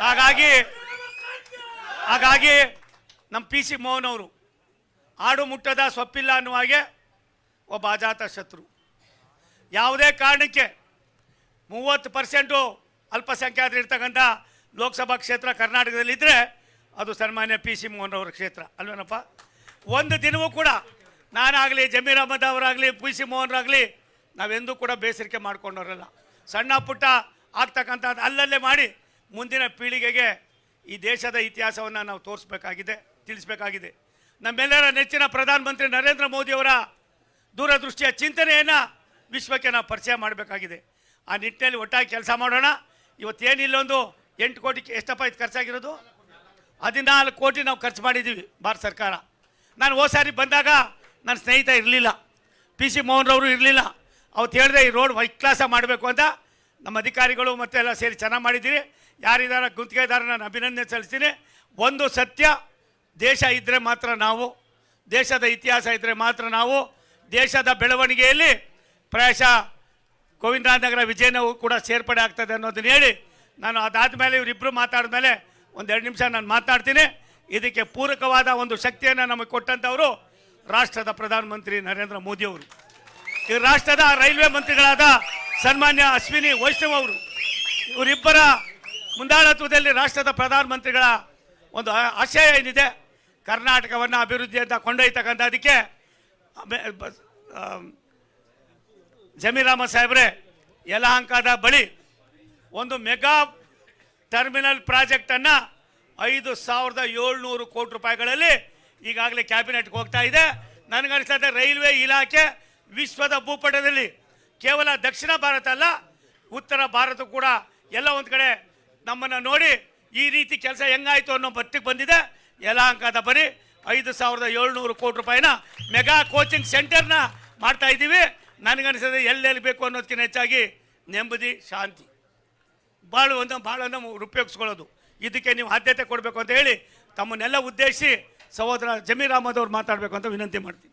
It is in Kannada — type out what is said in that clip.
ಹಾಗಾಗಿ ನಮ್ಮ PC ಮೋಹನ್ ಅವರು ಆಡು ಮುಟ್ಟದ ಸೊಪ್ಪಿಲ್ಲ ಅನ್ನುವ ಹಾಗೆ ಒಬ್ಬ ಅಜಾತ ಶತ್ರು. ಯಾವುದೇ ಕಾರಣಕ್ಕೆ 30% ಅಲ್ಪಸಂಖ್ಯಾತರು ಇರ್ತಕ್ಕಂಥ ಲೋಕಸಭಾ ಕ್ಷೇತ್ರ ಕರ್ನಾಟಕದಲ್ಲಿದ್ದರೆ ಅದು ಸನ್ಮಾನ್ಯ PC ಮೋಹನ್ ಅವರ ಕ್ಷೇತ್ರ ಅಲ್ವೇನಪ್ಪ. ಒಂದು ದಿನವೂ ಕೂಡ ನಾನಾಗಲಿ ಜಮೀರ್ ಅಹಮದ್ ಅವರಾಗಲಿ PC ಮೋಹನ್ರಾಗಲಿ ನಾವೆಂದೂ ಕೂಡ ಬೇಸರಿಕೆ ಮಾಡ್ಕೊಂಡವರಲ್ಲ. ಸಣ್ಣ ಪುಟ್ಟ ಆಗ್ತಕ್ಕಂಥದ್ದು ಅಲ್ಲಲ್ಲೇ ಮಾಡಿ ಮುಂದಿನ ಪೀಳಿಗೆಗೆ ಈ ದೇಶದ ಇತಿಹಾಸವನ್ನು ನಾವು ತೋರಿಸ್ಬೇಕಾಗಿದೆ, ತಿಳಿಸ್ಬೇಕಾಗಿದೆ. ನಮ್ಮೆಲ್ಲರ ನೆಚ್ಚಿನ ಪ್ರಧಾನಮಂತ್ರಿ ನರೇಂದ್ರ ಮೋದಿಯವರ ದೂರದೃಷ್ಟಿಯ ಚಿಂತನೆಯನ್ನು ವಿಶ್ವಕ್ಕೆ ನಾವು ಪರಿಚಯ ಮಾಡಬೇಕಾಗಿದೆ. ಆ ನಿಟ್ಟಿನಲ್ಲಿ ಒಟ್ಟಾಗಿ ಕೆಲಸ ಮಾಡೋಣ. ಇವತ್ತೇನಿಲ್ಲೊಂದು 8 ಕೋಟಿ ಎಷ್ಟಪ್ಪ ಇದು ಖರ್ಚಾಗಿರೋದು? 14 ಕೋಟಿ ನಾವು ಖರ್ಚು ಮಾಡಿದ್ದೀವಿ ಭಾರತ ಸರ್ಕಾರ. ನಾನು ಹೋದ ಸಾರಿ ಬಂದಾಗ ನನ್ನ ಸ್ನೇಹಿತ ಇರಲಿಲ್ಲ, PC ಮೋಹನ್ರವರು ಇರಲಿಲ್ಲ. ಅವತ್ತು ಹೇಳಿದೆ ಈ ರೋಡ್ ವೈ ಕ್ಲಾಸ ಮಾಡಬೇಕು ಅಂತ. ನಮ್ಮ ಅಧಿಕಾರಿಗಳು ಮತ್ತು ಎಲ್ಲ ಸೇರಿ ಚೆನ್ನಾಗಿ ಮಾಡಿದ್ದೀರಿ. ಯಾರಿದ್ದಾರೆ ಗುತ್ತಿಗೆದಾರ ನಾನು ಅಭಿನಂದನೆ ಸಲ್ಲಿಸ್ತೀನಿ. ಒಂದು ಸತ್ಯ, ದೇಶ ಇದ್ದರೆ ಮಾತ್ರ ನಾವು, ದೇಶದ ಇತಿಹಾಸ ಇದ್ದರೆ ಮಾತ್ರ ನಾವು, ದೇಶದ ಬೆಳವಣಿಗೆಯಲ್ಲಿ ಪ್ರಾಯಶಃ ಗೋವಿಂದರಾಜನಗರ ವಿಜಯನೂ ಕೂಡ ಸೇರ್ಪಡೆ ಆಗ್ತದೆ ಅನ್ನೋದನ್ನ ಹೇಳಿ ನಾನು ಅದಾದಮೇಲೆ ಇವರಿಬ್ಬರು ಮಾತಾಡಿದ್ಮೇಲೆ ಒಂದು 2 ನಿಮಿಷ ನಾನು ಮಾತನಾಡ್ತೀನಿ. ಇದಕ್ಕೆ ಪೂರಕವಾದ ಒಂದು ಶಕ್ತಿಯನ್ನು ನಮಗೆ ಕೊಟ್ಟಂಥವರು ರಾಷ್ಟ್ರದ ಪ್ರಧಾನಮಂತ್ರಿ ನರೇಂದ್ರ ಮೋದಿಯವರು. ಈ ರಾಷ್ಟ್ರದ ರೈಲ್ವೆ ಮಂತ್ರಿಗಳಾದ ಸನ್ಮಾನ್ಯ ಅಶ್ವಿನಿ ವೈಷ್ಣವ್ ಅವರು, ಇವರಿಬ್ಬರ ಮುಂದಾಳತ್ವದಲ್ಲಿ ರಾಷ್ಟ್ರದ ಪ್ರಧಾನಮಂತ್ರಿಗಳ ಒಂದು ಆಶಯ ಏನಿದೆ, ಕರ್ನಾಟಕವನ್ನು ಅಭಿವೃದ್ಧಿಯಿಂದ ಕೊಂಡೊಯ್ತಕ್ಕಂಥದಕ್ಕೆ ಜಮೀರ್ ಅಹಮದ್ ಸಾಹೇಬ್ರೆ ಯಲಹಂಕದ ಬಳಿ ಒಂದು ಮೆಗಾ ಟರ್ಮಿನಲ್ ಪ್ರಾಜೆಕ್ಟನ್ನು 5,700 ಕೋಟಿ ರೂಪಾಯಿಗಳಲ್ಲಿ ಈಗಾಗಲೇ ಕ್ಯಾಬಿನೆಟ್ಗೆ ಹೋಗ್ತಾ ಇದೆ. ನನಗನ್ನಿಸ್ತದೆ ರೈಲ್ವೆ ಇಲಾಖೆ ವಿಶ್ವದ ಭೂಪಟದಲ್ಲಿ ಕೇವಲ ದಕ್ಷಿಣ ಭಾರತ ಅಲ್ಲ, ಉತ್ತರ ಭಾರತ ಕೂಡ ಎಲ್ಲ ಒಂದು ಕಡೆ ನಮ್ಮನ್ನು ನೋಡಿ ಈ ರೀತಿ ಕೆಲಸ ಹೆಂಗಾಯಿತು ಅನ್ನೋ ಮಟ್ಟಿಗೆ ಬಂದಿದೆ. ಯಲಹಂಕದ ಬರೀ 5,700 ಕೋಟಿ ರೂಪಾಯಿನ ಮೆಗಾ ಕೋಚಿಂಗ್ ಸೆಂಟರ್ನ ಮಾಡ್ತಾ ಇದ್ದೀವಿ. ನನಗನ್ನಿಸ್ತದೆ ಎಲ್ಲೆಲ್ಲಿ ಬೇಕು ಅನ್ನೋದಕ್ಕಿಂತ ಹೆಚ್ಚಾಗಿ ನೆಮ್ಮದಿ, ಶಾಂತಿ ಭಾಳನ್ನು ಉಪಯೋಗಿಸ್ಕೊಳ್ಳೋದು, ಇದಕ್ಕೆ ನೀವು ಆದ್ಯತೆ ಕೊಡಬೇಕು ಅಂತ ಹೇಳಿ ತಮ್ಮನ್ನೆಲ್ಲ ಉದ್ದೇಶಿಸಿ ಸಹೋದರ ಜಮೀರ್ ಅಹಮದ್ ಅವ್ರು ಮಾತಾಡಬೇಕು ಅಂತ ವಿನಂತಿ ಮಾಡ್ತೀನಿ.